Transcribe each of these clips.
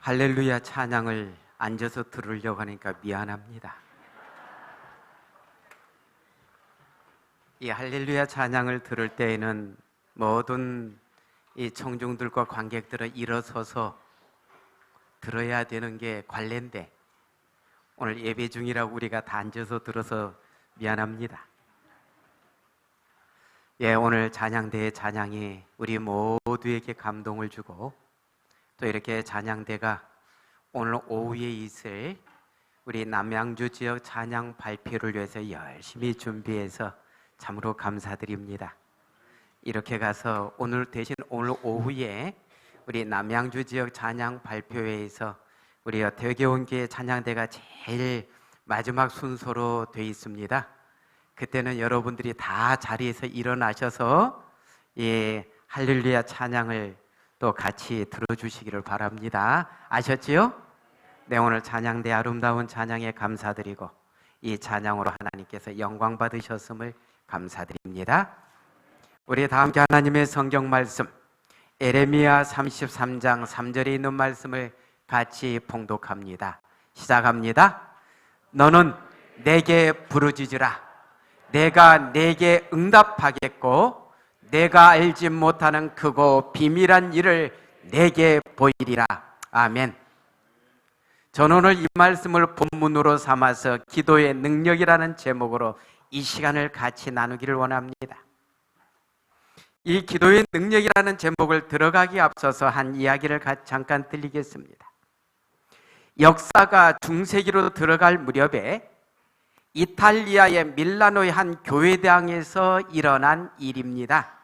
할렐루야 찬양을 앉아서 들으려고 하니까 미안합니다. 이 할렐루야 찬양을 들을 때에는 모든 이 청중들과 관객들은 일어서서 들어야 되는 게 관례인데 오늘 예배 중이라고 우리가 다 앉아서 들어서 미안합니다. 오늘 찬양대의 찬양이 우리 모두에게 감동을 주고 또 이렇게 찬양대가 오늘 오후에 있을 우리 남양주 지역 찬양 발표를 위해서 열심히 준비해서 참으로 감사드립니다. 이렇게 가서 오늘 대신 오늘 오후에 우리 남양주 지역 찬양 발표회에서 우리 대개원교회 찬양대가 제일 마지막 순서로 되어 있습니다. 그때는 여러분들이 다 자리에서 일어나셔서 할렐루야 찬양을 또 같이 들어주시기를 바랍니다. 아셨지요? 네, 오늘 찬양대 아름다운 찬양에 감사드리고 이 찬양으로 하나님께서 영광 받으셨음을 감사드립니다. 우리 다 함께 하나님의 성경 말씀 에레미야 33장 3절에 있는 말씀을 같이 봉독합니다. 시작합니다. 너는 내게 부르짖으라. 내가 내게 응답하겠고 내가 알지 못하는 크고 비밀한 일을 내게 보이리라. 아멘. 저는 오늘 이 말씀을 본문으로 삼아서 기도의 능력이라는 제목으로 이 시간을 같이 나누기를 원합니다. 이 기도의 능력이라는 제목을 들어가기 앞서서 한 이야기를 잠깐 들리겠습니다. 역사가 중세기로 들어갈 무렵에 이탈리아의 밀라노의 한 교회당에서 일어난 일입니다.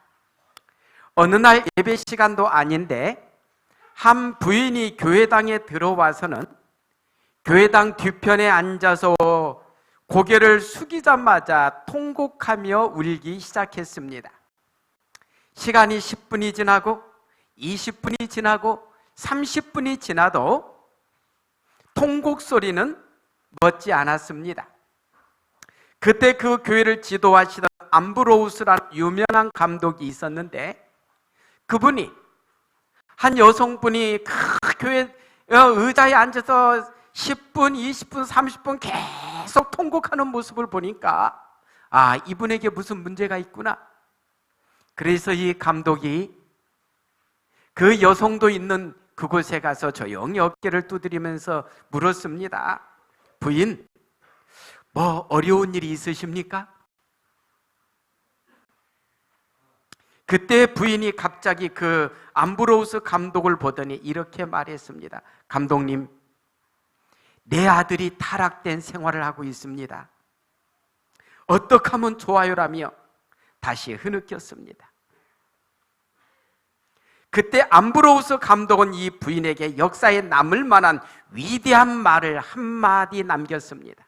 어느 날 예배 시간도 아닌데 한 부인이 교회당에 들어와서는 교회당 뒤편에 앉아서 고개를 숙이자마자 통곡하며 울기 시작했습니다. 시간이 10분이 지나고 20분이 지나고 30분이 지나도 통곡 소리는 멎지 않았습니다. 그때 그 교회를 지도하시던 암브로우스라는 유명한 감독이 있었는데 그분이 한 여성분이 그 교회 의자에 앉아서 10분, 20분, 30분 계속 통곡하는 모습을 보니까 이분에게 무슨 문제가 있구나. 그래서 이 감독이 그 여성도 있는 그곳에 가서 조용히 어깨를 두드리면서 물었습니다. 부인, 뭐 어려운 일이 있으십니까? 그때 부인이 갑자기 그 암브로우스 감독을 보더니 이렇게 말했습니다. 감독님, 내 아들이 타락된 생활을 하고 있습니다. 어떻게 하면 좋아요라며 다시 흐느꼈습니다. 그때 암브로우스 감독은 이 부인에게 역사에 남을 만한 위대한 말을 한마디 남겼습니다.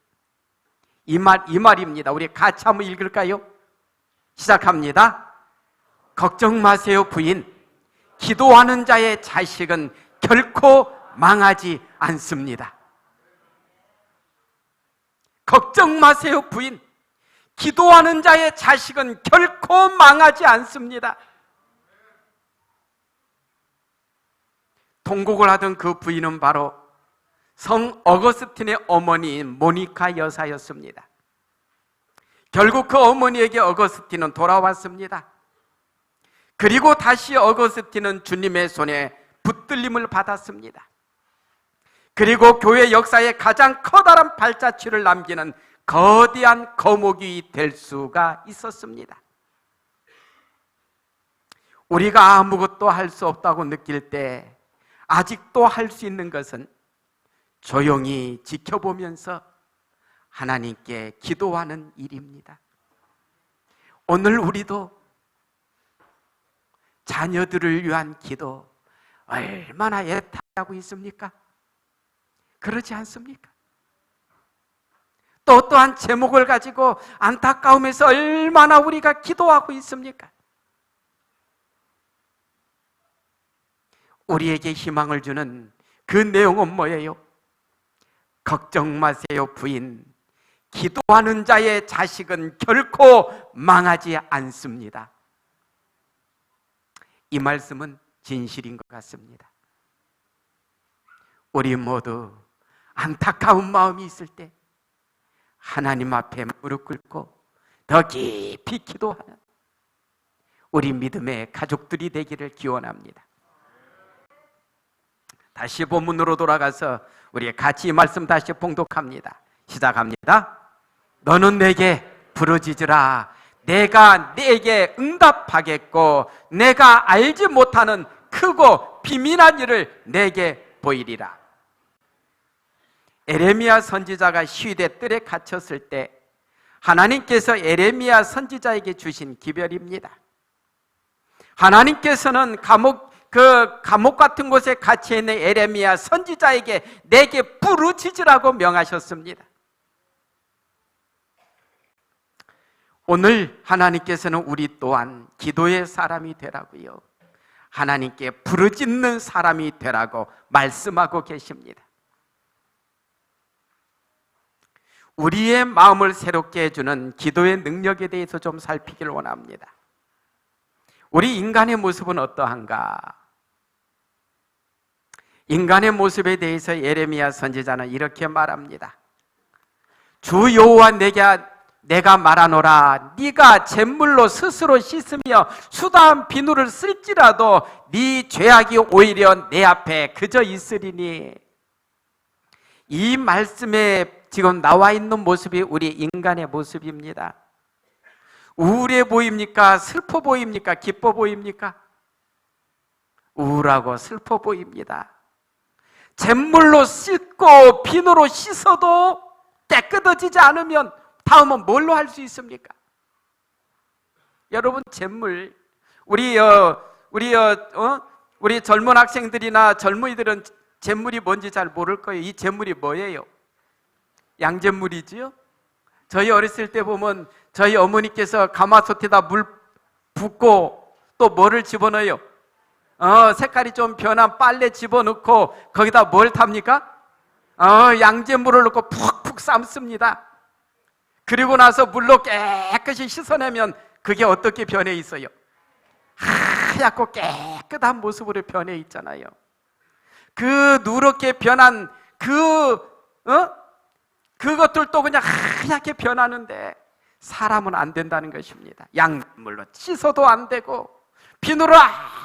이 말입니다. 우리 같이 한번 읽을까요? 시작합니다. 걱정 마세요, 부인. 기도하는 자의 자식은 결코 망하지 않습니다. 걱정 마세요, 부인. 기도하는 자의 자식은 결코 망하지 않습니다. 통곡을 하던 그 부인은 바로 성 어거스틴의 어머니인 모니카 여사였습니다. 결국 그 어머니에게 어거스틴은 돌아왔습니다. 그리고 다시 어거스틴은 주님의 손에 붙들림을 받았습니다. 그리고 교회 역사에 가장 커다란 발자취를 남기는 거대한 거목이 될 수가 있었습니다. 우리가 아무것도 할 수 없다고 느낄 때 아직도 할 수 있는 것은 조용히 지켜보면서 하나님께 기도하는 일입니다. 오늘 우리도 자녀들을 위한 기도 얼마나 애타하고 있습니까? 그렇지 않습니까? 또 어떠한 제목을 가지고 안타까움에서 얼마나 우리가 기도하고 있습니까? 우리에게 희망을 주는 그 내용은 뭐예요? 걱정 마세요, 부인. 기도하는 자의 자식은 결코 망하지 않습니다. 이 말씀은 진실인 것 같습니다. 우리 모두 안타까운 마음이 있을 때 하나님 앞에 무릎 꿇고 더 깊이 기도하는 우리 믿음의 가족들이 되기를 기원합니다. 다시 본문으로 돌아가서 우리 같이 이 말씀 다시 봉독합니다. 시작합니다. 너는 내게 부르짖으라. 내가 네게 응답하겠고 내가 알지 못하는 크고 비밀한 일을 내게 보이리라. 에레미야 선지자가 시위대 뜰에 갇혔을 때 하나님께서 에레미야 선지자에게 주신 기별입니다. 하나님께서는 감옥 같은 곳에 갇혀 있는 에레미야 선지자에게 내게 부르짖으라고 명하셨습니다. 오늘 하나님께서는 우리 또한 기도의 사람이 되라고요, 하나님께 부르짖는 사람이 되라고 말씀하고 계십니다. 우리의 마음을 새롭게 해주는 기도의 능력에 대해서 좀 살피길 원합니다. 우리 인간의 모습은 어떠한가? 인간의 모습에 대해서 예레미야 선지자는 이렇게 말합니다. 주 여호와 내가 말하노라. 네가 잿물로 스스로 씻으며 수다한 비누를 쓸지라도 네 죄악이 오히려 내 앞에 그저 있으리니. 이 말씀에 지금 나와 있는 모습이 우리 인간의 모습입니다. 우울해 보입니까? 슬퍼 보입니까? 기뻐 보입니까? 우울하고 슬퍼 보입니다. 잿물로 씻고 비누로 씻어도 깨끗해지지 않으면 다음은 뭘로 할 수 있습니까? 여러분, 잿물, 우리 젊은 학생들이나 젊은이들은 잿물이 뭔지 잘 모를 거예요. 이 잿물이 뭐예요? 양잿물이지요? 저희 어렸을 때 보면 저희 어머니께서 가마솥에다 물 붓고 또 뭐를 집어넣어요? 색깔이 좀 변한 빨래 집어넣고 거기다 뭘 탑니까? 양잿물을 넣고 푹푹 삶습니다. 그리고 나서 물로 깨끗이 씻어내면 그게 어떻게 변해 있어요? 하얗고 깨끗한 모습으로 변해 있잖아요. 그 누렇게 변한 그것들도 그냥 하얗게 변하는데 사람은 안 된다는 것입니다. 양물로 씻어도 안 되고 비누로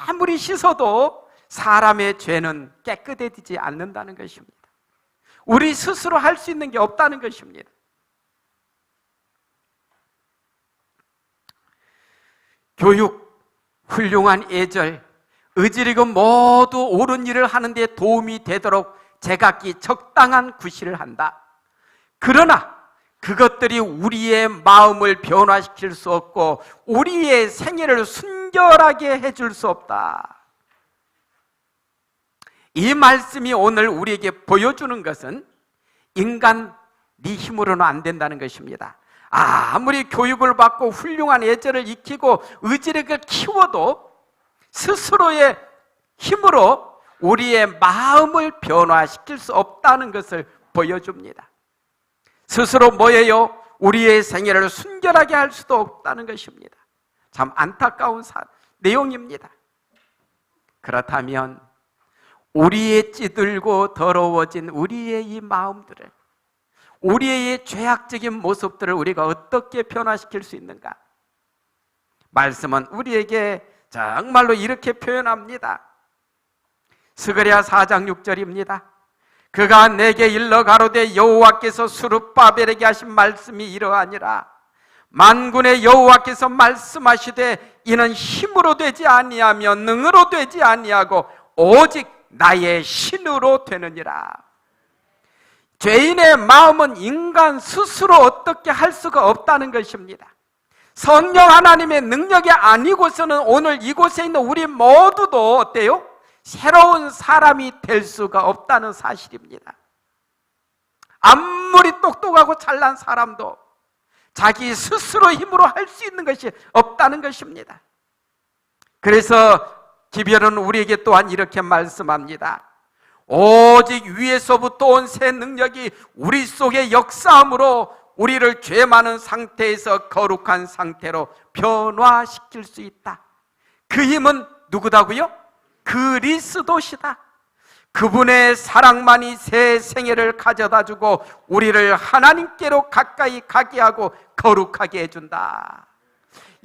아무리 씻어도 사람의 죄는 깨끗해지지 않는다는 것입니다. 우리 스스로 할 수 있는 게 없다는 것입니다. 교육, 훌륭한 예절, 의지력은 모두 옳은 일을 하는 데 도움이 되도록 제각기 적당한 구실을 한다. 그러나 그것들이 우리의 마음을 변화시킬 수 없고 우리의 생애를 순결하게 해줄 수 없다. 이 말씀이 오늘 우리에게 보여주는 것은 인간 네 힘으로는 안 된다는 것입니다. 아무리 교육을 받고 훌륭한 예절을 익히고 의지력을 키워도 스스로의 힘으로 우리의 마음을 변화시킬 수 없다는 것을 보여줍니다. 스스로 뭐예요? 우리의 생애를 순결하게 할 수도 없다는 것입니다. 참 안타까운 내용입니다. 그렇다면 우리의 찌들고 더러워진 우리의 이 마음들을, 우리의 죄악적인 모습들을 우리가 어떻게 변화시킬 수 있는가? 말씀은 우리에게 정말로 이렇게 표현합니다. 스가랴 4장 6절입니다. 그가 내게 일러 가로되 여호와께서 스룹바벨에게 하신 말씀이 이러하니라. 만군의 여호와께서 말씀하시되 이는 힘으로 되지 아니하며 능으로 되지 아니하고 오직 나의 신으로 되느니라. 죄인의 마음은 인간 스스로 어떻게 할 수가 없다는 것입니다. 성령 하나님의 능력이 아니고서는 오늘 이곳에 있는 우리 모두도 어때요? 새로운 사람이 될 수가 없다는 사실입니다. 아무리 똑똑하고 잘난 사람도 자기 스스로 힘으로 할 수 있는 것이 없다는 것입니다. 그래서 기별은 우리에게 또한 이렇게 말씀합니다. 오직 위에서부터 온 새 능력이 우리 속에 역사함으로 우리를 죄 많은 상태에서 거룩한 상태로 변화시킬 수 있다. 그 힘은 누구다고요? 그리스도시다. 그분의 사랑만이 새 생애를 가져다주고 우리를 하나님께로 가까이 가게 하고 거룩하게 해준다.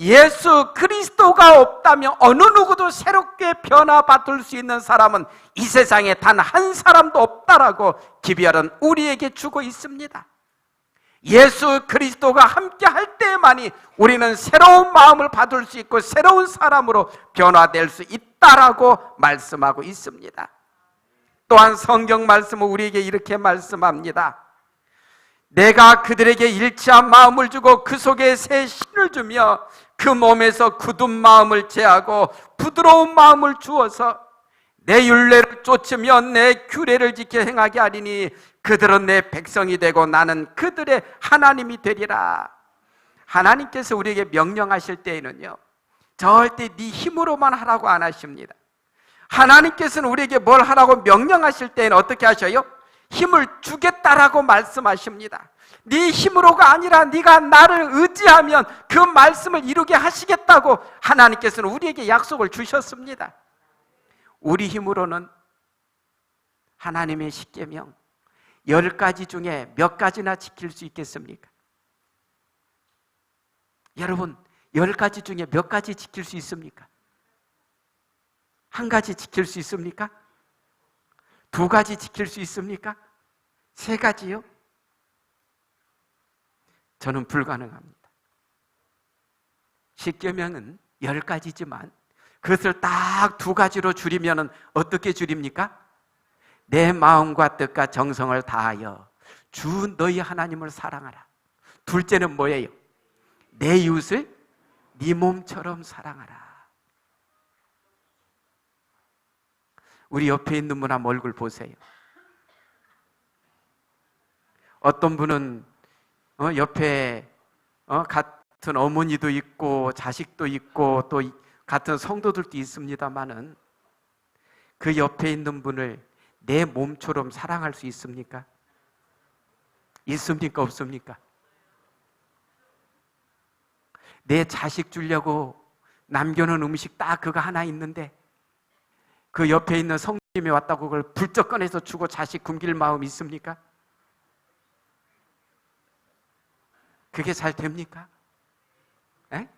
예수 그리스도가 없다면 어느 누구도 새롭게 변화받을 수 있는 사람은 이 세상에 단 한 사람도 없다라고 기별은 우리에게 주고 있습니다. 예수 그리스도가 함께 할 때만이 우리는 새로운 마음을 받을 수 있고 새로운 사람으로 변화될 수 있다라고 말씀하고 있습니다. 또한 성경 말씀은 우리에게 이렇게 말씀합니다. 내가 그들에게 일치한 마음을 주고 그 속에 새 신을 주며 그 몸에서 굳은 마음을 제하고 부드러운 마음을 주어서 내 율례를 쫓으며 내 규례를 지켜 행하게 하리니 그들은 내 백성이 되고 나는 그들의 하나님이 되리라. 하나님께서 우리에게 명령하실 때에는요, 절대 네 힘으로만 하라고 안 하십니다. 하나님께서는 우리에게 뭘 하라고 명령하실 때에는 어떻게 하셔요? 힘을 주겠다라고 말씀하십니다. 네 힘으로가 아니라 네가 나를 의지하면 그 말씀을 이루게 하시겠다고 하나님께서는 우리에게 약속을 주셨습니다. 우리 힘으로는 하나님의 십계명 10가지 중에 몇 가지나 지킬 수 있겠습니까? 여러분, 10가지 중에 몇 가지 지킬 수 있습니까? 한 가지 지킬 수 있습니까? 2가지 지킬 수 있습니까? 3가지요? 저는 불가능합니다. 십계명은 10가지지만 그것을 딱 2가지로 줄이면 어떻게 줄입니까? 내 마음과 뜻과 정성을 다하여 주 너희 하나님을 사랑하라. 둘째는 뭐예요? 내 이웃을 네 몸처럼 사랑하라. 우리 옆에 있는 분 한번 얼굴 보세요. 어떤 분은 옆에 같은 어머니도 있고 자식도 있고 또 같은 성도들도 있습니다마는 그 옆에 있는 분을 내 몸처럼 사랑할 수 있습니까? 있습니까? 없습니까? 내 자식 주려고 남겨놓은 음식 딱 그거 하나 있는데 그 옆에 있는 성님이 왔다고 그걸 불쩍 꺼내서 주고 자식 굶길 마음 있습니까? 그게 잘 됩니까? 에?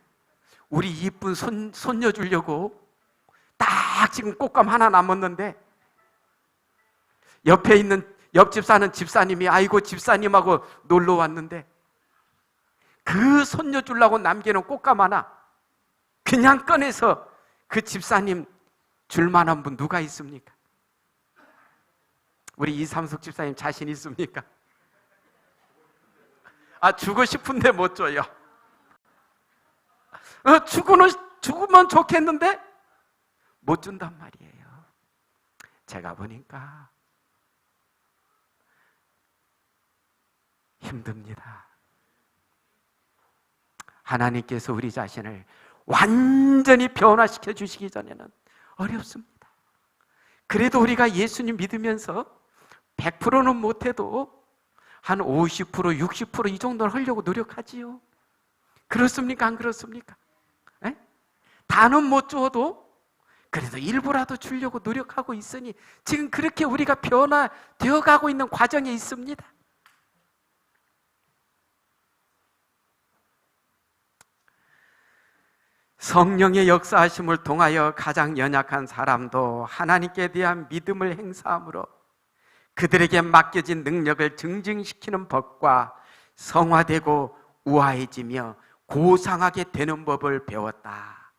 우리 이쁜 손녀 주려고 딱 지금 꽃감 하나 남았는데 옆에 있는 옆집 사는 집사님이 아이고 집사님하고 놀러 왔는데 그 손녀 주려고 남겨놓은 꽃감 하나 그냥 꺼내서 그 집사님 줄 만한 분 누가 있습니까? 우리 이삼숙 집사님 자신 있습니까? 주고 싶은데 못 줘요. 죽으면 좋겠는데 못 준단 말이에요. 제가 보니까 힘듭니다. 하나님께서 우리 자신을 완전히 변화시켜 주시기 전에는 어렵습니다. 그래도 우리가 예수님 믿으면서 100%는 못해도 한 50%, 60% 이 정도는 하려고 노력하지요. 그렇습니까? 안 그렇습니까? 에? 다는 못 줘도 그래도 일부라도 주려고 노력하고 있으니 지금 그렇게 우리가 변화되어 가고 있는 과정에 있습니다. 성령의 역사하심을 통하여 가장 연약한 사람도 하나님께 대한 믿음을 행사함으로 그들에게 맡겨진 능력을 증증시키는 법과 성화되고 우아해지며 고상하게 되는 법을 배웠다.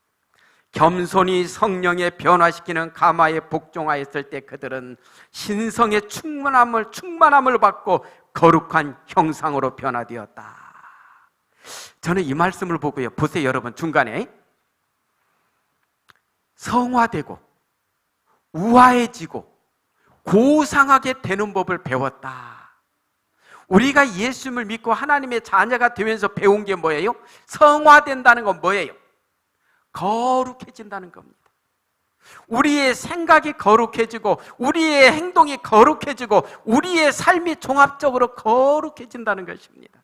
겸손히 성령에 변화시키는 가마에 복종하였을 때 그들은 신성의 충만함을 받고 거룩한 형상으로 변화되었다. 저는 이 말씀을 보고요. 보세요, 여러분. 중간에 성화되고 우아해지고 고상하게 되는 법을 배웠다. 우리가 예수님을 믿고 하나님의 자녀가 되면서 배운 게 뭐예요? 성화된다는 건 뭐예요? 거룩해진다는 겁니다. 우리의 생각이 거룩해지고 우리의 행동이 거룩해지고 우리의 삶이 종합적으로 거룩해진다는 것입니다.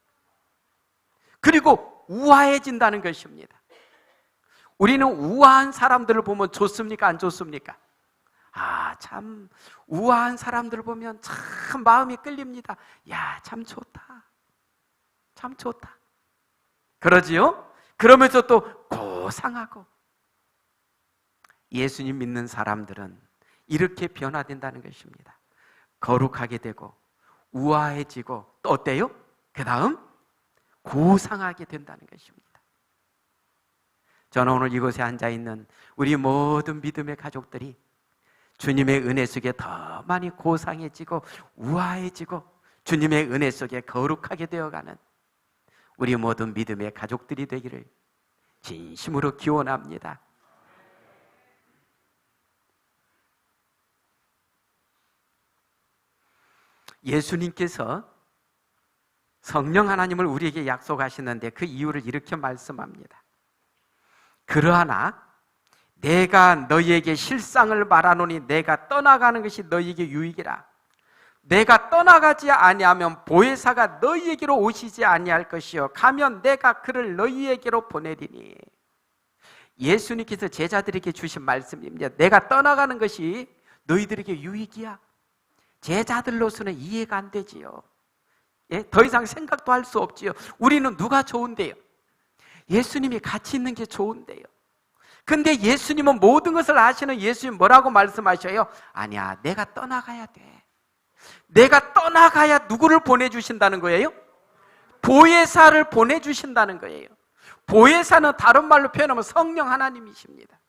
그리고 우아해진다는 것입니다. 우리는 우아한 사람들을 보면 좋습니까? 안 좋습니까? 참 우아한 사람들 보면 참 마음이 끌립니다. 야, 참 좋다. 참 좋다. 그러지요? 그러면서 또 고상하고. 예수님 믿는 사람들은 이렇게 변화된다는 것입니다. 거룩하게 되고 우아해지고 또 어때요? 그 다음 고상하게 된다는 것입니다. 저는 오늘 이곳에 앉아있는 우리 모든 믿음의 가족들이 주님의 은혜 속에 더 많이 고상해지고 우아해지고 주님의 은혜 속에 거룩하게 되어가는 우리 모든 믿음의 가족들이 되기를 진심으로 기원합니다. 예수님께서 성령 하나님을 우리에게 약속하시는데 그 이유를 이렇게 말씀합니다. 그러하나 내가 너희에게 실상을 말하노니 내가 떠나가는 것이 너희에게 유익이라. 내가 떠나가지 아니하면 보혜사가 너희에게로 오시지 아니할 것이요 가면 내가 그를 너희에게로 보내리니. 예수님께서 제자들에게 주신 말씀입니다. 내가 떠나가는 것이 너희들에게 유익이야. 제자들로서는 이해가 안 되지요. 더 이상 생각도 할 수 없지요. 우리는 누가 좋은데요? 예수님이 같이 있는 게 좋은데요. 근데 예수님은 모든 것을 아시는 예수님 뭐라고 말씀하셔요? 아니야, 내가 떠나가야 돼. 내가 떠나가야 누구를 보내주신다는 거예요? 보혜사를 보내주신다는 거예요. 보혜사는 다른 말로 표현하면 성령 하나님이십니다.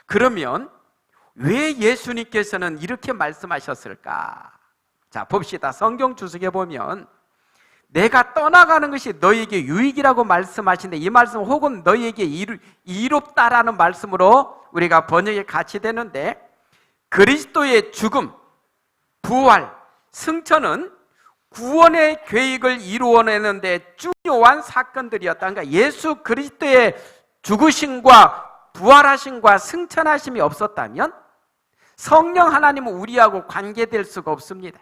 그러면 왜 예수님께서는 이렇게 말씀하셨을까? 자, 봅시다. 성경 주석에 보면 내가 떠나가는 것이 너희에게 유익이라고 말씀하시는데 이 말씀 혹은 너희에게 이롭다라는 말씀으로 우리가 번역이 같이 되는데 그리스도의 죽음, 부활, 승천은 구원의 계획을 이루어내는데 중요한 사건들이었다. 그러니까 예수 그리스도의 죽으심과 부활하심과 승천하심이 없었다면 성령 하나님은 우리하고 관계될 수가 없습니다.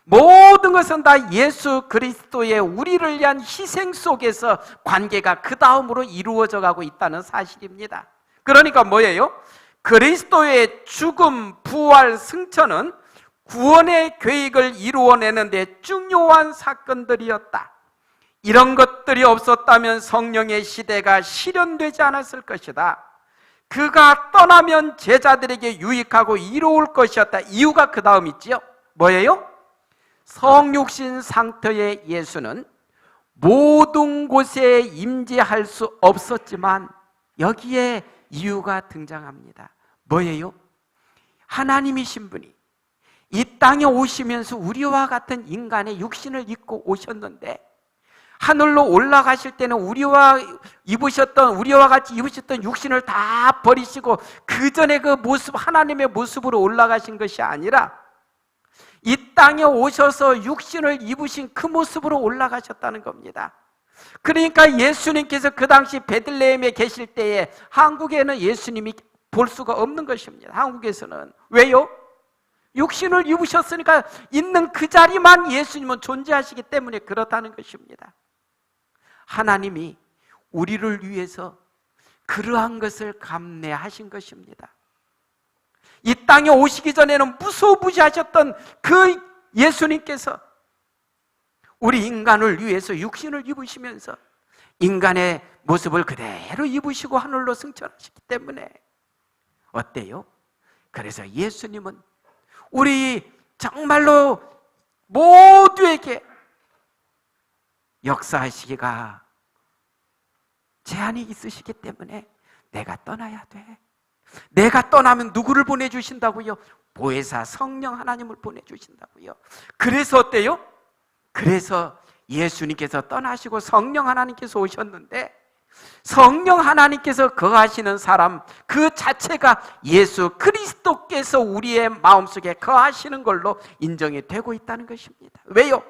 모든 것은 다 예수 그리스도의 우리를 위한 희생 속에서 관계가 그 다음으로 이루어져 가고 있다는 사실입니다. 그러니까 뭐예요? 그리스도의 죽음, 부활, 승천은 구원의 계획을 이루어내는데 중요한 사건들이었다. 이런 것들이 없었다면 성령의 시대가 실현되지 않았을 것이다. 그가 떠나면 제자들에게 유익하고 이로울 것이었다. 이유가 그 다음 있지요. 뭐예요? 성육신 상태의 예수는 모든 곳에 임재할 수 없었지만 여기에 이유가 등장합니다. 뭐예요? 하나님이신 분이 이 땅에 오시면서 우리와 같은 인간의 육신을 입고 오셨는데 하늘로 올라가실 때는 우리와 같이 입으셨던 육신을 다 버리시고 그 전에 그 모습, 하나님의 모습으로 올라가신 것이 아니라 이 땅에 오셔서 육신을 입으신 그 모습으로 올라가셨다는 겁니다. 그러니까 예수님께서 그 당시 베들레헴에 계실 때에 한국에는 예수님이 볼 수가 없는 것입니다. 한국에서는. 왜요? 육신을 입으셨으니까 있는 그 자리만 예수님은 존재하시기 때문에 그렇다는 것입니다. 하나님이 우리를 위해서 그러한 것을 감내하신 것입니다. 이 땅에 오시기 전에는 무소부지하셨던 그 예수님께서 우리 인간을 위해서 육신을 입으시면서 인간의 모습을 그대로 입으시고 하늘로 승천하셨기 때문에 어때요? 그래서 예수님은 우리 정말로 모두에게 역사하시기가 제한이 있으시기 때문에 내가 떠나야 돼. 내가 떠나면 누구를 보내주신다고요? 보혜사 성령 하나님을 보내주신다고요. 그래서 어때요? 그래서 예수님께서 떠나시고 성령 하나님께서 오셨는데 성령 하나님께서 거하시는 사람 그 자체가 예수 그리스도께서 우리의 마음속에 거하시는 걸로 인정이 되고 있다는 것입니다. 왜요?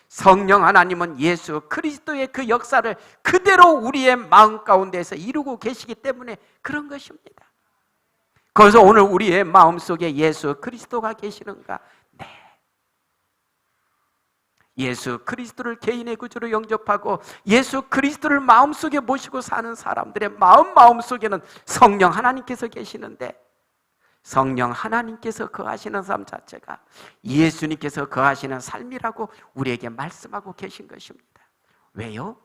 성령 하나님은 예수 그리스도의 그 역사를 그대로 우리의 마음 가운데서 이루고 계시기 때문에 그런 것입니다. 그래서 오늘 우리의 마음속에 예수 그리스도가 계시는가? 네. 예수 그리스도를 개인의 구주로 영접하고 예수 그리스도를 마음속에 모시고 사는 사람들의 마음속에는 성령 하나님께서 계시는데, 성령 하나님께서 거하시는 삶 자체가 예수님께서 거하시는 삶이라고 우리에게 말씀하고 계신 것입니다. 왜요?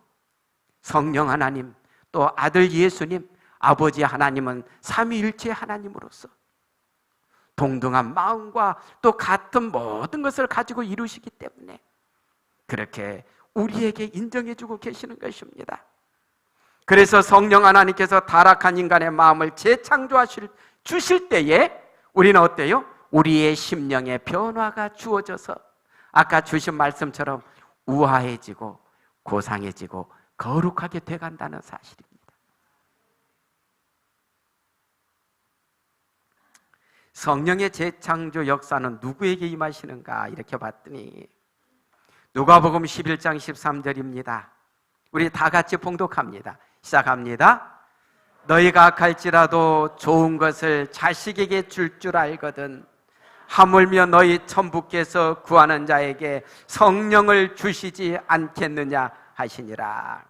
성령 하나님, 또 아들 예수님, 아버지 하나님은 삼위일체 하나님으로서 동등한 마음과 또 같은 모든 것을 가지고 이루시기 때문에 그렇게 우리에게 인정해주고 계시는 것입니다. 그래서 성령 하나님께서 타락한 인간의 마음을 주실 때에 우리는 어때요? 우리의 심령의 변화가 주어져서 아까 주신 말씀처럼 우아해지고 고상해지고 거룩하게 돼간다는 사실입니다. 성령의 재창조 역사는 누구에게 임하시는가 이렇게 봤더니 누가복음 11장 13절입니다. 우리 다 같이 봉독합니다. 시작합니다. 너희가 악할지라도 좋은 것을 자식에게 줄 줄 알거든 하물며 너희 천부께서 구하는 자에게 성령을 주시지 않겠느냐 하시니라.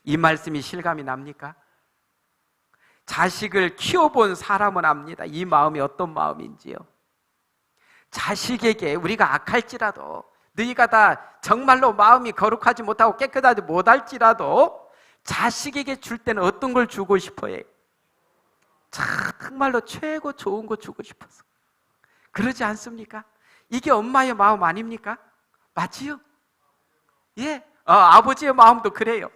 이 말씀이 실감이 납니까? 자식을 키워본 사람은 압니다. 이 마음이 어떤 마음인지요. 자식에게 우리가 악할지라도, 너희가 다 정말로 마음이 거룩하지 못하고 깨끗하지 못할지라도 자식에게 줄 때는 어떤 걸 주고 싶어요? 정말로 최고 좋은 거 주고 싶어서. 그러지 않습니까? 이게 엄마의 마음 아닙니까? 맞지요? 예, 아버지의 마음도 그래요.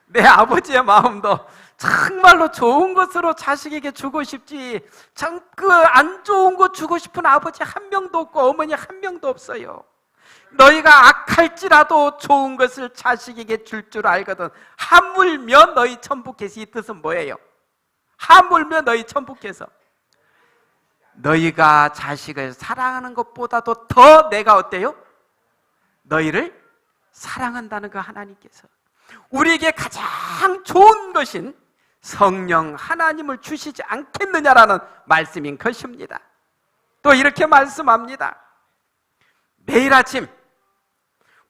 내 아버지의 마음도 정말로 좋은 것으로 자식에게 주고 싶지, 참 그 안 좋은 거 주고 싶은 아버지 한 명도 없고 어머니 한 명도 없어요. 너희가 악할지라도 좋은 것을 자식에게 줄 줄 알거든 하물며 너희 천부께서, 이 뜻은 뭐예요? 하물며 너희 천부께서 너희가 자식을 사랑하는 것보다도 더 내가 어때요? 너희를 사랑한다는 그 하나님께서 우리에게 가장 좋은 것인 성령 하나님을 주시지 않겠느냐라는 말씀인 것입니다. 또 이렇게 말씀합니다. 매일 아침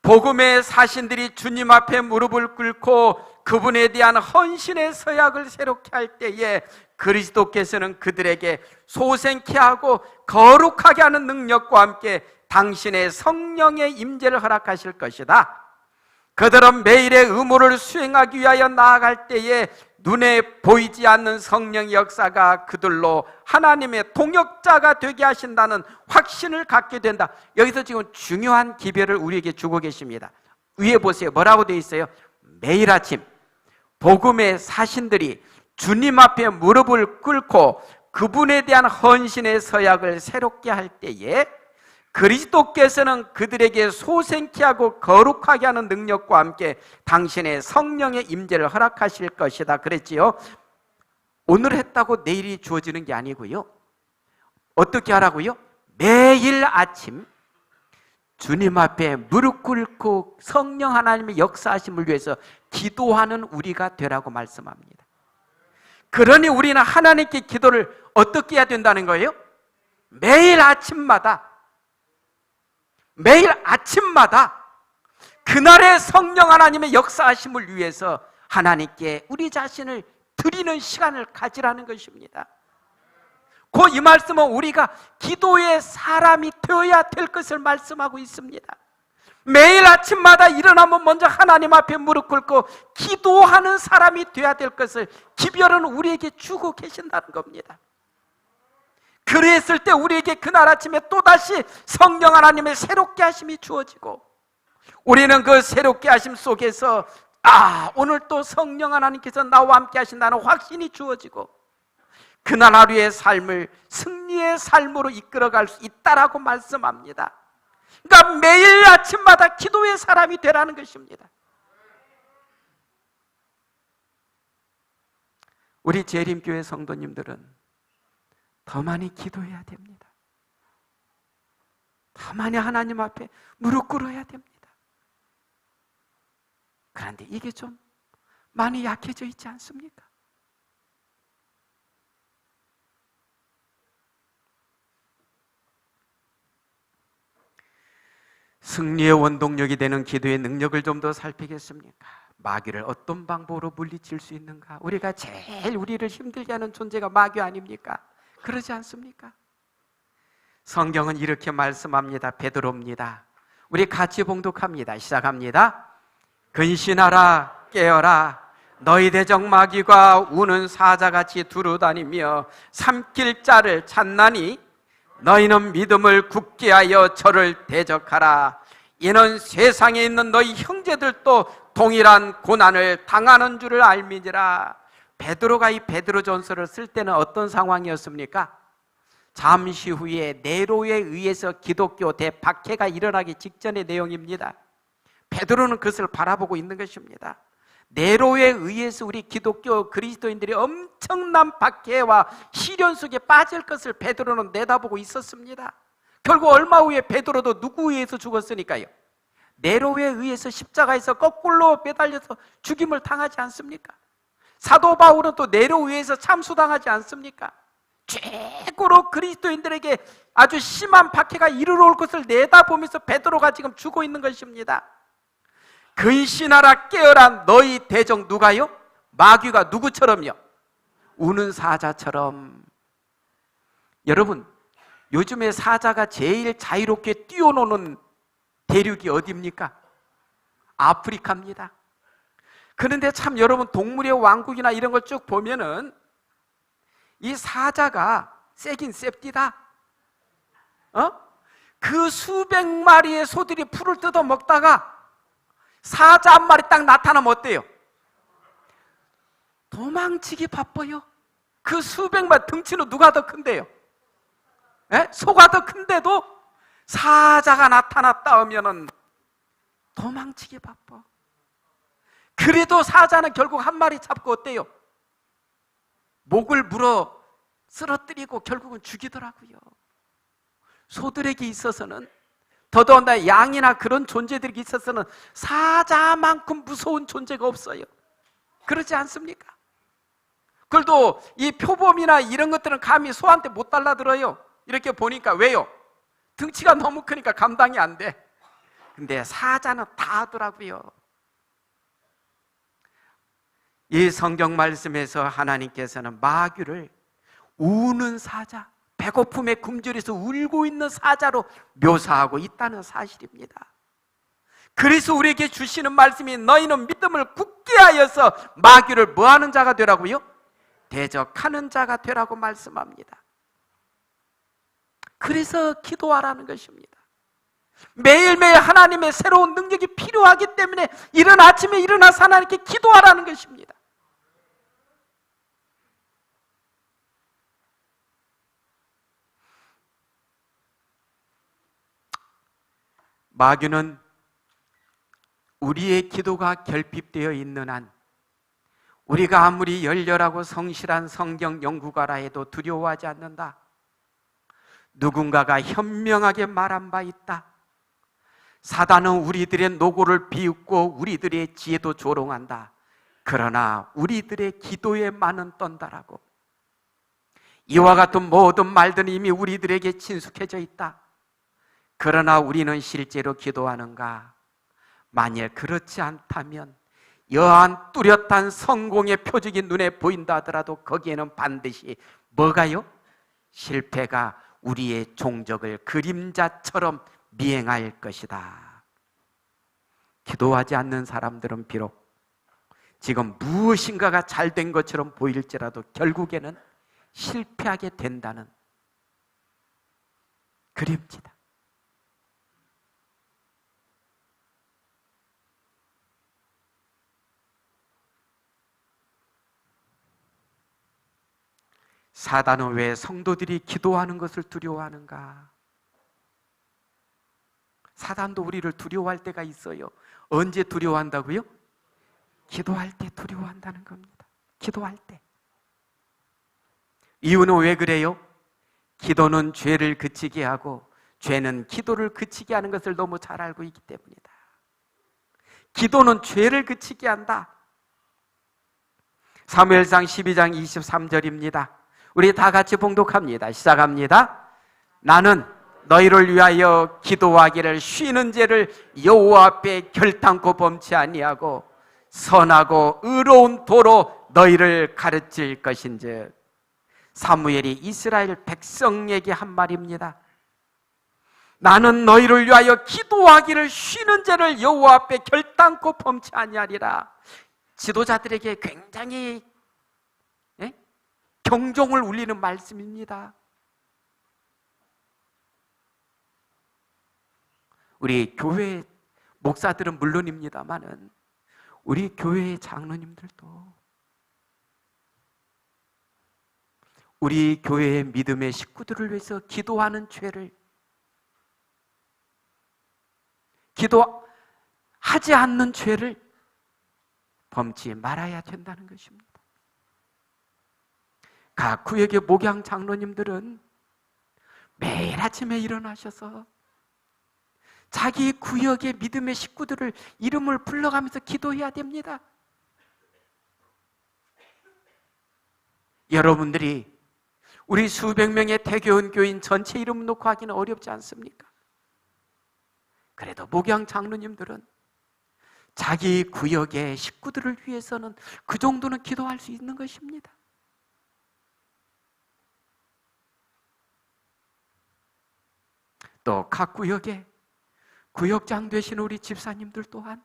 복음의 사신들이 주님 앞에 무릎을 꿇고 그분에 대한 헌신의 서약을 새롭게 할 때에 그리스도께서는 그들에게 소생케 하고 거룩하게 하는 능력과 함께 당신의 성령의 임재를 허락하실 것이다. 그들은 매일의 의무를 수행하기 위하여 나아갈 때에 눈에 보이지 않는 성령의 역사가 그들로 하나님의 동역자가 되게 하신다는 확신을 갖게 된다. 여기서 지금 중요한 기별을 우리에게 주고 계십니다. 위에 보세요. 뭐라고 되어 있어요? 매일 아침 복음의 사신들이 주님 앞에 무릎을 꿇고 그분에 대한 헌신의 서약을 새롭게 할 때에 그리스도께서는 그들에게 소생케 하고 거룩하게 하는 능력과 함께 당신의 성령의 임재를 허락하실 것이다 그랬지요. 오늘 했다고 내일이 주어지는 게 아니고요. 어떻게 하라고요? 매일 아침 주님 앞에 무릎 꿇고 성령 하나님의 역사하심을 위해서 기도하는 우리가 되라고 말씀합니다. 그러니 우리는 하나님께 기도를 어떻게 해야 된다는 거예요? 매일 아침마다 그날의 성령 하나님의 역사하심을 위해서 하나님께 우리 자신을 드리는 시간을 가지라는 것입니다. 그 이 말씀은 우리가 기도의 사람이 되어야 될 것을 말씀하고 있습니다. 매일 아침마다 일어나면 먼저 하나님 앞에 무릎 꿇고 기도하는 사람이 되어야 될 것을 기별은 우리에게 주고 계신다는 겁니다. 그랬을 때 우리에게 그날 아침에 또다시 성령 하나님의 새롭게 하심이 주어지고 우리는 그 새롭게 하심 속에서 오늘 또 성령 하나님께서 나와 함께 하신다는 확신이 주어지고 그날 하루의 삶을 승리의 삶으로 이끌어갈 수 있다라고 말씀합니다. 그러니까 매일 아침마다 기도의 사람이 되라는 것입니다. 우리 재림교회 성도님들은 더 많이 기도해야 됩니다. 더 많이 하나님 앞에 무릎 꿇어야 됩니다. 그런데 이게 좀 많이 약해져 있지 않습니까? 승리의 원동력이 되는 기도의 능력을 좀 더 살피겠습니까? 마귀를 어떤 방법으로 물리칠 수 있는가? 우리가 제일 우리를 힘들게 하는 존재가 마귀 아닙니까? 그러지 않습니까? 성경은 이렇게 말씀합니다. 베드로입니다. 우리 같이 봉독합니다. 시작합니다. 근신하라, 깨어라. 너희 대적 마귀가 우는 사자같이 두루다니며 삼킬 자를 찾나니 너희는 믿음을 굳게 하여 저를 대적하라. 이는 세상에 있는 너희 형제들도 동일한 고난을 당하는 줄을 알미니라. 베드로가 이 베드로전서를 쓸 때는 어떤 상황이었습니까? 잠시 후에 네로에 의해서 기독교 대박해가 일어나기 직전의 내용입니다. 베드로는 그것을 바라보고 있는 것입니다. 네로에 의해서 우리 기독교 그리스도인들이 엄청난 박해와 시련 속에 빠질 것을 베드로는 내다보고 있었습니다. 결국 얼마 후에 베드로도 누구에 의해서 죽었으니까요? 네로에 의해서 십자가에서 거꾸로 매달려서 죽임을 당하지 않습니까? 사도 바울은 또 네로에 의해서 참수당하지 않습니까? 최고로 그리스도인들에게 아주 심한 박해가 이르러 올 것을 내다보면서 베드로가 지금 죽어 있는 것입니다. 근신하라, 깨어라. 너희 대적 누가요? 마귀가 누구처럼요? 우는 사자처럼. 여러분, 요즘에 사자가 제일 자유롭게 뛰어노는 대륙이 어디입니까? 아프리카입니다. 그런데 참 여러분, 동물의 왕국이나 이런 걸 쭉 보면은 이 사자가 세긴 셉디다. 그 수백 마리의 소들이 풀을 뜯어 먹다가 사자 한 마리 딱 나타나면 어때요? 도망치기 바빠요. 그 수백 마리, 등치는 누가 더 큰데요? 소가 더 큰데도 사자가 나타났다 하면은 도망치기 바빠. 그래도 사자는 결국 한 마리 잡고 어때요? 목을 물어 쓰러뜨리고 결국은 죽이더라고요. 소들에게 있어서는, 더더군다나 양이나 그런 존재들에게 있어서는 사자만큼 무서운 존재가 없어요. 그렇지 않습니까? 그래도 이 표범이나 이런 것들은 감히 소한테 못 달라들어요. 이렇게 보니까. 왜요? 등치가 너무 크니까 감당이 안 돼. 근데 사자는 다 하더라고요. 이 성경 말씀에서 하나님께서는 마귀를 우는 사자, 배고픔에 굶주려서 울고 있는 사자로 묘사하고 있다는 사실입니다. 그래서 우리에게 주시는 말씀이 너희는 믿음을 굳게 하여서 마귀를 뭐하는 자가 되라고요? 대적하는 자가 되라고 말씀합니다. 그래서 기도하라는 것입니다. 매일매일 하나님의 새로운 능력이 필요하기 때문에 이른 아침에 일어나서 하나님께 기도하라는 것입니다. 마귀는 우리의 기도가 결핍되어 있는 한, 우리가 아무리 열렬하고 성실한 성경 연구가라 해도 두려워하지 않는다. 누군가가 현명하게 말한 바 있다. 사단은 우리들의 노고를 비웃고 우리들의 지혜도 조롱한다. 그러나 우리들의 기도에 많은 떤다라고. 이와 같은 모든 말들은 이미 우리들에게 친숙해져 있다. 그러나 우리는 실제로 기도하는가? 만일 그렇지 않다면 여한 뚜렷한 성공의 표적이 눈에 보인다 하더라도 거기에는 반드시 뭐가요? 실패가 우리의 종적을 그림자처럼 미행할 것이다. 기도하지 않는 사람들은 비록 지금 무엇인가가 잘 된 것처럼 보일지라도 결국에는 실패하게 된다는 그림자다. 사단은 왜 성도들이 기도하는 것을 두려워하는가? 사단도 우리를 두려워할 때가 있어요. 언제 두려워한다고요? 기도할 때 두려워한다는 겁니다. 기도할 때. 이유는 왜 그래요? 기도는 죄를 그치게 하고 죄는 기도를 그치게 하는 것을 너무 잘 알고 있기 때문이다. 기도는 죄를 그치게 한다. 사무엘상 12장 23절입니다. 우리 다 같이 봉독합니다. 시작합니다. 나는 너희를 위하여 기도하기를 쉬는 죄를 여호와 앞에 결단코 범치 아니하고 선하고 의로운 도로 너희를 가르칠 것인즉. 사무엘이 이스라엘 백성에게 한 말입니다. 나는 너희를 위하여 기도하기를 쉬는 죄를 여호와 앞에 결단코 범치 아니하리라. 지도자들에게 굉장히 경종을 울리는 말씀입니다. 우리 교회 목사들은 물론입니다만은 우리 교회의 장로님들도 우리 교회의 믿음의 식구들을 위해서 기도하는 죄를, 기도하지 않는 죄를 범치 말아야 된다는 것입니다. 각 구역의 목양 장로님들은 매일 아침에 일어나셔서 자기 구역의 믿음의 식구들을 이름을 불러가면서 기도해야 됩니다. 여러분들이 우리 수백 명의 대교원 교인 전체 이름 놓고 하기는 어렵지 않습니까? 그래도 목양 장로님들은 자기 구역의 식구들을 위해서는 그 정도는 기도할 수 있는 것입니다. 또 각 구역에 구역장 되신 우리 집사님들 또한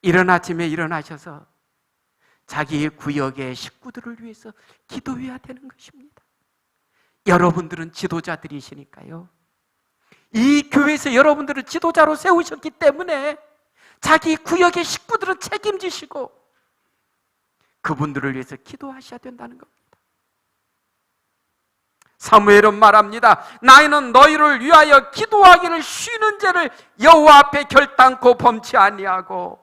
이른 아침에 일어나셔서 자기 구역의 식구들을 위해서 기도해야 되는 것입니다. 여러분들은 지도자들이시니까요. 이 교회에서 여러분들을 지도자로 세우셨기 때문에 자기 구역의 식구들은 책임지시고 그분들을 위해서 기도하셔야 된다는 겁니다. 사무엘은 말합니다. 나는 너희를 위하여 기도하기를 쉬는 죄를 여호와 앞에 결단코 범치 아니하고.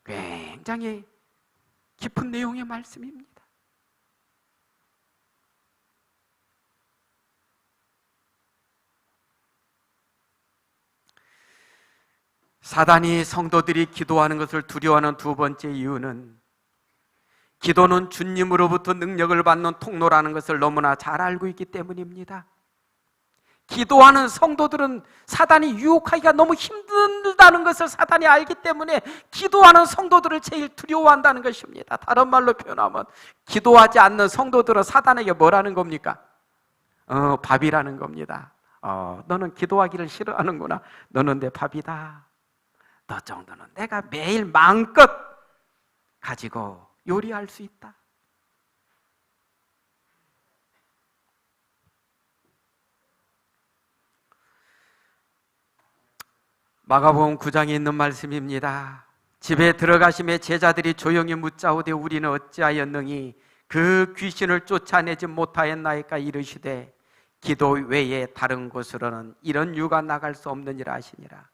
굉장히 깊은 내용의 말씀입니다. 사단이 성도들이 기도하는 것을 두려워하는 두 번째 이유는 기도는 주님으로부터 능력을 받는 통로라는 것을 너무나 잘 알고 있기 때문입니다. 기도하는 성도들은 사단이 유혹하기가 너무 힘들다는 것을 사단이 알기 때문에 기도하는 성도들을 제일 두려워한다는 것입니다. 다른 말로 표현하면 기도하지 않는 성도들은 사단에게 뭐라는 겁니까? 밥이라는 겁니다. 너는 기도하기를 싫어하는구나. 너는 내 밥이다. 너 정도는 내가 매일 마음껏 가지고 요리할 수 있다. 마가복음 9장에 있는 말씀입니다. 집에 들어가심에 제자들이 조용히 묻자오되 우리는 어찌하였느니 그 귀신을 쫓아내지 못하였나이까 이르시되 기도 외에 다른 곳으로는 이런 유가 나갈 수 없느니라 하시니라.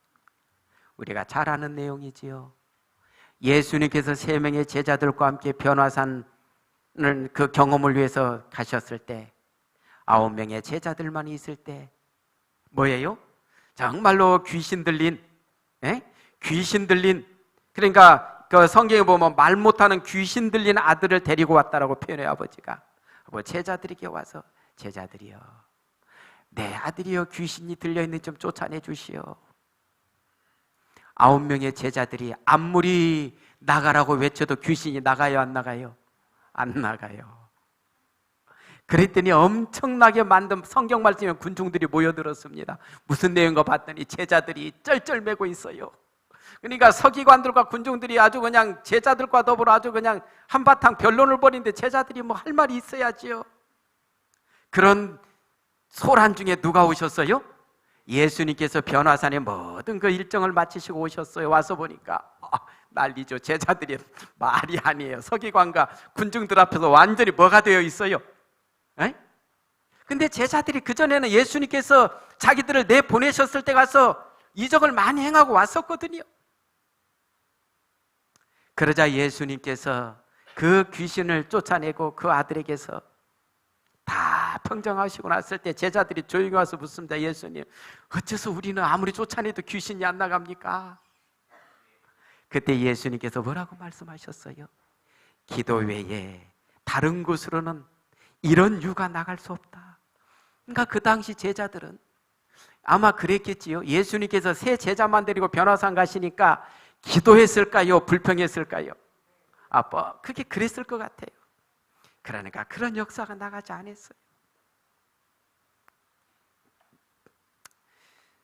우리가 잘 아는 내용이지요. 예수님께서 3명의 제자들과 함께 변화산을 그 경험을 위해서 가셨을 때 9명의 제자들만 있을 때 뭐예요? 정말로 귀신 들린 그러니까 그 성경에 보면 말 못하는 귀신 들린 아들을 데리고 왔다라고 표현해요. 아버지가 제자들에게 와서 제자들이여 내 아들이여 귀신이 들려있는지 좀 쫓아내 주시오. 9명의 제자들이 아무리 나가라고 외쳐도 귀신이 나가요 안 나가요? 안 나가요. 그랬더니 엄청나게 만든 성경 말씀에 군중들이 모여들었습니다. 무슨 내용인가 봤더니 제자들이 쩔쩔매고 있어요. 그러니까 서기관들과 군중들이 아주 그냥 제자들과 더불어 아주 그냥 한바탕 변론을 벌이는데 제자들이 뭐 할 말이 있어야지요. 그런 소란 중에 누가 오셨어요? 예수님께서 변화산에 모든 그 일정을 마치시고 오셨어요. 와서 보니까 난리죠. 제자들이 말이 아니에요. 서기관과 군중들 앞에서 완전히 뭐가 되어 있어요? 근데 제자들이 그전에는 예수님께서 자기들을 내보내셨을 때 가서 이적을 많이 행하고 왔었거든요. 그러자 예수님께서 그 귀신을 쫓아내고 그 아들에게서 다 평정하시고 났을 때 제자들이 조용히 와서 묻습니다. 예수님, 어째서 우리는 아무리 쫓아내도 귀신이 안 나갑니까? 그때 예수님께서 뭐라고 말씀하셨어요? 기도 외에 다른 곳으로는 이런 유가 나갈 수 없다. 그러니까 그 당시 제자들은 아마 그랬겠지요. 예수님께서 새 제자만 데리고 변화산 가시니까 기도했을까요? 불평했을까요? 그게 그랬을 것 같아요. 그러니까 그런 역사가 나가지 않았어요.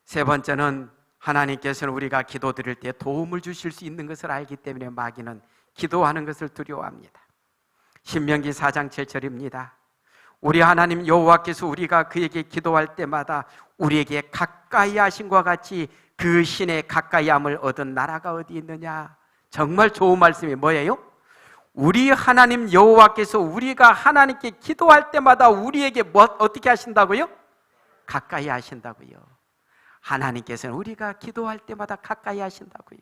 세 번째는 하나님께서는 우리가 기도드릴 때 도움을 주실 수 있는 것을 알기 때문에 마귀는 기도하는 것을 두려워합니다. 신명기 4장 7절입니다. 우리 하나님 여호와께서 우리가 그에게 기도할 때마다 우리에게 가까이 하심과 같이 그 신의 가까이함을 얻은 나라가 어디 있느냐. 정말 좋은 말씀이 뭐예요? 우리 하나님 여호와께서 우리가 하나님께 기도할 때마다 우리에게 어떻게 하신다고요? 가까이 하신다고요. 하나님께서는 우리가 기도할 때마다 가까이 하신다고요.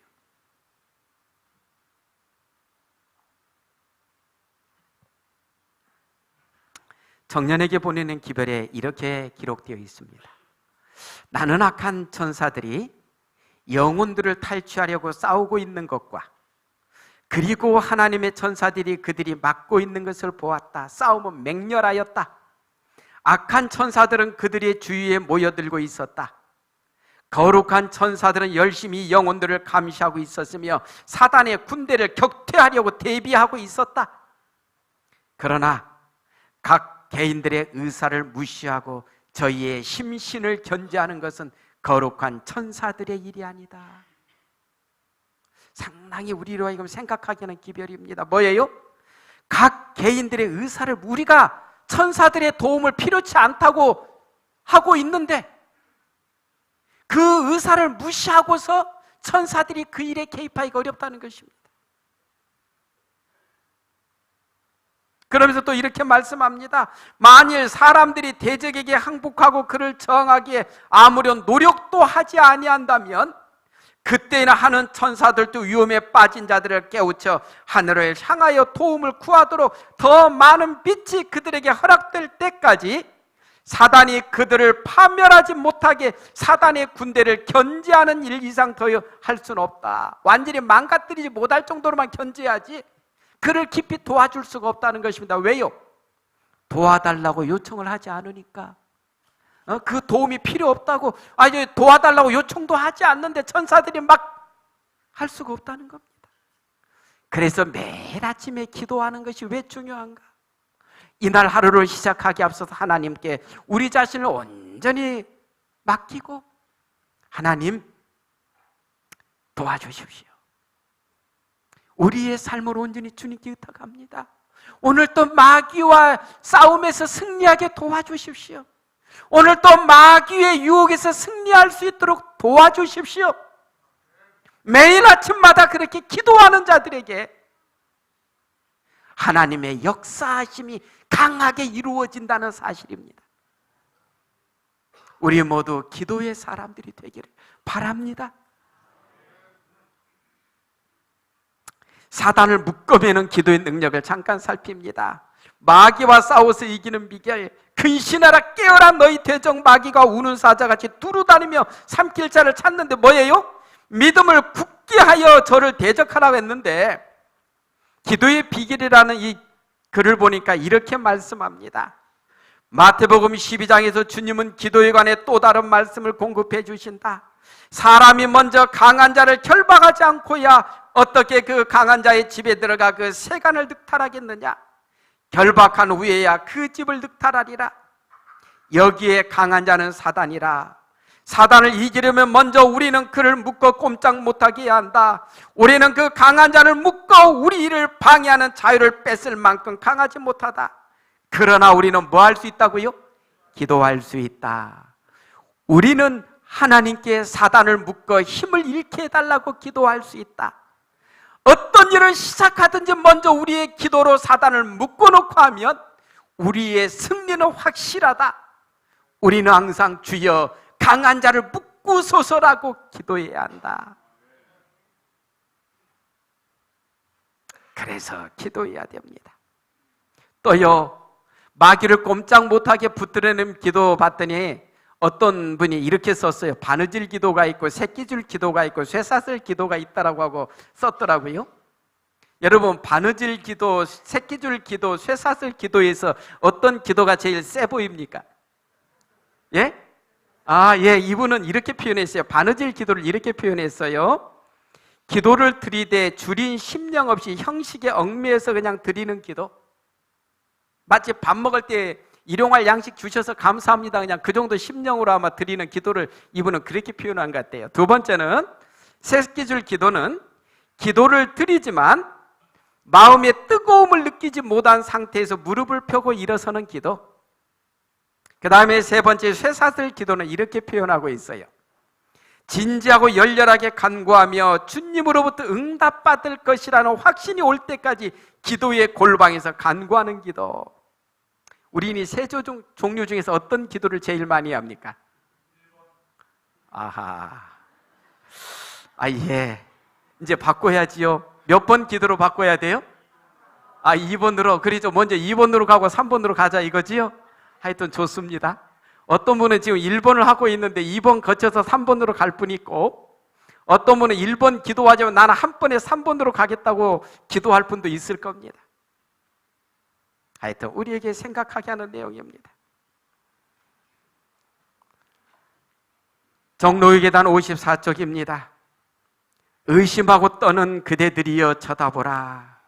청년에게 보내는 기별에 이렇게 기록되어 있습니다. 나는 악한 천사들이 영혼들을 탈취하려고 싸우고 있는 것과 그리고 하나님의 천사들이 그들이 막고 있는 것을 보았다. 싸움은 맹렬하였다. 악한 천사들은 그들의 주위에 모여들고 있었다. 거룩한 천사들은 열심히 영혼들을 감시하고 있었으며 사단의 군대를 격퇴하려고 대비하고 있었다. 그러나 각 개인들의 의사를 무시하고 저희의 심신을 견제하는 것은 거룩한 천사들의 일이 아니다. 상당히 우리로 하여금 생각하기에는 기별입니다. 뭐예요? 각 개인들의 의사를 우리가 천사들의 도움을 필요치 않다고 하고 있는데 그 의사를 무시하고서 천사들이 그 일에 개입하기가 어렵다는 것입니다. 그러면서 또 이렇게 말씀합니다. 만일 사람들이 대적에게 항복하고 그를 저항하기에 아무런 노력도 하지 아니한다면 그때나 하는 천사들도 위험에 빠진 자들을 깨우쳐 하늘을 향하여 도움을 구하도록 더 많은 빛이 그들에게 허락될 때까지 사단이 그들을 파멸하지 못하게 사단의 군대를 견제하는 일 이상 더 할 수는 없다. 완전히 망가뜨리지 못할 정도로만 견제하지 그를 깊이 도와줄 수가 없다는 것입니다. 왜요? 도와달라고 요청을 하지 않으니까. 그 도움이 필요 없다고 도와달라고 요청도 하지 않는데 천사들이 막 할 수가 없다는 겁니다. 그래서 매일 아침에 기도하는 것이 왜 중요한가? 이날 하루를 시작하기 앞서서 하나님께 우리 자신을 온전히 맡기고 하나님 도와주십시오. 우리의 삶을 온전히 주님께 의탁합니다. 오늘 또 마귀와 싸움에서 승리하게 도와주십시오. 오늘 또 마귀의 유혹에서 승리할 수 있도록 도와주십시오. 매일 아침마다 그렇게 기도하는 자들에게 하나님의 역사하심이 강하게 이루어진다는 사실입니다. 우리 모두 기도의 사람들이 되기를 바랍니다. 사단을 묶어매는 기도의 능력을 잠깐 살핍니다. 마귀와 싸워서 이기는 비결, 근신하라 깨어라 너희 대적 마귀가 우는 사자같이 두루다니며 삼킬 자를 찾는데 뭐예요? 믿음을 굳게 하여 저를 대적하라고 했는데 기도의 비결이라는 이 글을 보니까 이렇게 말씀합니다. 마태복음 12장에서 주님은 기도에 관해 또 다른 말씀을 공급해 주신다. 사람이 먼저 강한 자를 결박하지 않고야 어떻게 그 강한 자의 집에 들어가 그 세간을 늑탈하겠느냐? 결박한 후에야 그 집을 늑탈하리라. 여기에 강한 자는 사단이라. 사단을 이기려면 먼저 우리는 그를 묶어 꼼짝 못하게 해야 한다. 우리는 그 강한 자를 묶어 우리 일을 방해하는 자유를 뺏을 만큼 강하지 못하다. 그러나 우리는 뭐 할 수 있다고요? 기도할 수 있다. 우리는 하나님께 사단을 묶어 힘을 잃게 해달라고 기도할 수 있다. 어떤 일을 시작하든지 먼저 우리의 기도로 사단을 묶어놓고 하면 우리의 승리는 확실하다. 우리는 항상 주여 강한 자를 묶으소서라고 기도해야 한다. 그래서 기도해야 됩니다. 또요, 마귀를 꼼짝 못하게 붙들어내는 기도 봤더니 어떤 분이 이렇게 썼어요. 바느질 기도가 있고 새끼줄 기도가 있고 쇠사슬 기도가 있다라고 하고 썼더라고요. 여러분, 바느질 기도, 새끼줄 기도, 쇠사슬 기도에서 어떤 기도가 제일 세 보입니까? 예? 예, 이분은 이렇게 표현했어요. 바느질 기도를 이렇게 표현했어요. 기도를 드리되 줄인 심령 없이 형식에 얽매여서 그냥 드리는 기도. 마치 밥 먹을 때 일용할 양식 주셔서 감사합니다, 그냥 그 정도 심령으로 아마 드리는 기도를 이분은 그렇게 표현한 것 같아요. 두 번째는, 새끼줄 기도는 기도를 드리지만 마음의 뜨거움을 느끼지 못한 상태에서 무릎을 펴고 일어서는 기도. 그 다음에 세 번째, 쇠사슬 기도는 이렇게 표현하고 있어요. 진지하고 열렬하게 간구하며 주님으로부터 응답받을 것이라는 확신이 올 때까지 기도의 골방에서 간구하는 기도. 우리는 이 세 종류 중에서 어떤 기도를 제일 많이 합니까? 예. 이제 바꿔야지요. 몇 번 기도로 바꿔야 돼요? 2번으로. 그러죠. 먼저 2번으로 가고 3번으로 가자 이거지요? 하여튼 좋습니다. 어떤 분은 지금 1번을 하고 있는데 2번 거쳐서 3번으로 갈 분이 있고, 어떤 분은 1번 기도하자면 나는 한 번에 3번으로 가겠다고 기도할 분도 있을 겁니다. 하여튼 우리에게 생각하게 하는 내용입니다. 정로의 계단 54쪽입니다. 의심하고 떠는 그대들이여 쳐다보라.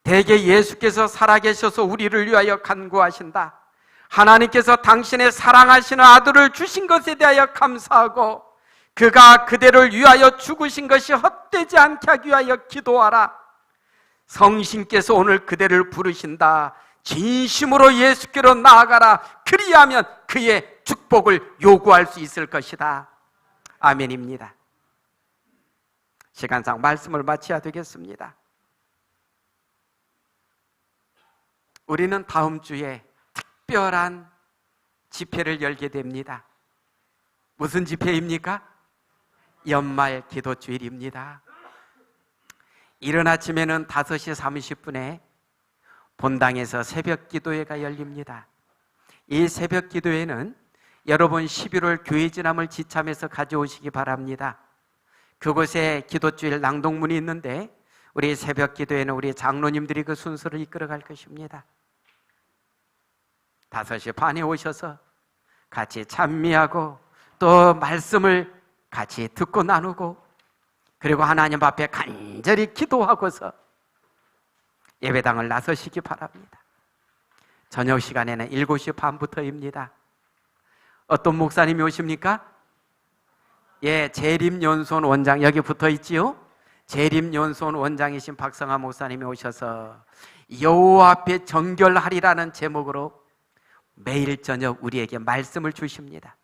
대개 예수께서 살아계셔서 우리를 위하여 간구하신다. 하나님께서 당신의 사랑하시는 아들을 주신 것에 대하여 감사하고 그가 그대를 위하여 죽으신 것이 헛되지 않게 하기 위하여 기도하라. 성신께서 오늘 그대를 부르신다. 진심으로 예수께로 나아가라. 그리하면 그의 축복을 요구할 수 있을 것이다. 아멘입니다. 시간상 말씀을 마쳐야 되겠습니다. 우리는 다음 주에 특별한 집회를 열게 됩니다. 무슨 집회입니까? 연말 기도주일입니다. 이른 아침에는 5시 30분에 본당에서 새벽 기도회가 열립니다. 이 새벽 기도회는 여러분 11월 교회 지남을 지참해서 가져오시기 바랍니다. 그곳에 기도주일 낭독문이 있는데 우리 새벽 기도회는 우리 장로님들이 그 순서를 이끌어갈 것입니다. 5시 반에 오셔서 같이 찬미하고 또 말씀을 같이 듣고 나누고 그리고 하나님 앞에 간절히 기도하고서 예배당을 나서시기 바랍니다. 저녁 시간에는 7시 반부터입니다. 어떤 목사님이 오십니까? 예, 재림연수원 원장, 여기 붙어 있지요? 재림연수원 원장이신 박성하 목사님이 오셔서 여호와 앞에 정결하리라는 제목으로 매일 저녁 우리에게 말씀을 주십니다.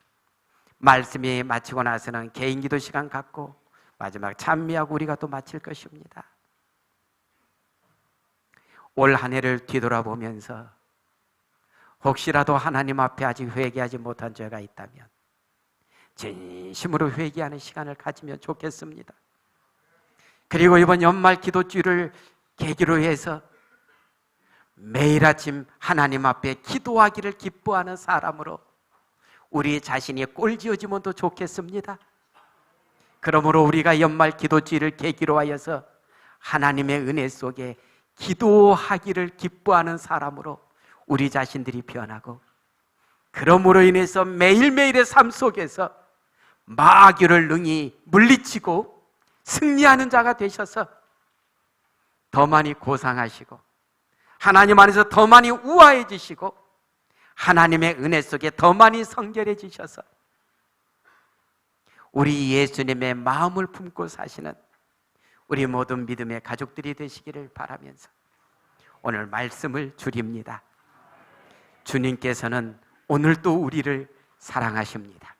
말씀이 마치고 나서는 개인 기도 시간 갖고 마지막 찬미하고 우리가 또 마칠 것입니다. 올 한 해를 뒤돌아보면서 혹시라도 하나님 앞에 아직 회개하지 못한 죄가 있다면 진심으로 회개하는 시간을 가지면 좋겠습니다. 그리고 이번 연말 기도주일을 계기로 해서 매일 아침 하나님 앞에 기도하기를 기뻐하는 사람으로 우리 자신이 꼴지어지면 더 좋겠습니다. 그러므로 우리가 연말 기도주일을 계기로 하여서 하나님의 은혜 속에 기도하기를 기뻐하는 사람으로 우리 자신들이 변하고, 그러므로 인해서 매일매일의 삶 속에서 마귀를 능히 물리치고 승리하는 자가 되셔서 더 많이 고상하시고 하나님 안에서 더 많이 우아해지시고 하나님의 은혜 속에 더 많이 성결해지셔서 우리 예수님의 마음을 품고 사시는 우리 모든 믿음의 가족들이 되시기를 바라면서 오늘 말씀을 줄입니다. 주님께서는 오늘도 우리를 사랑하십니다.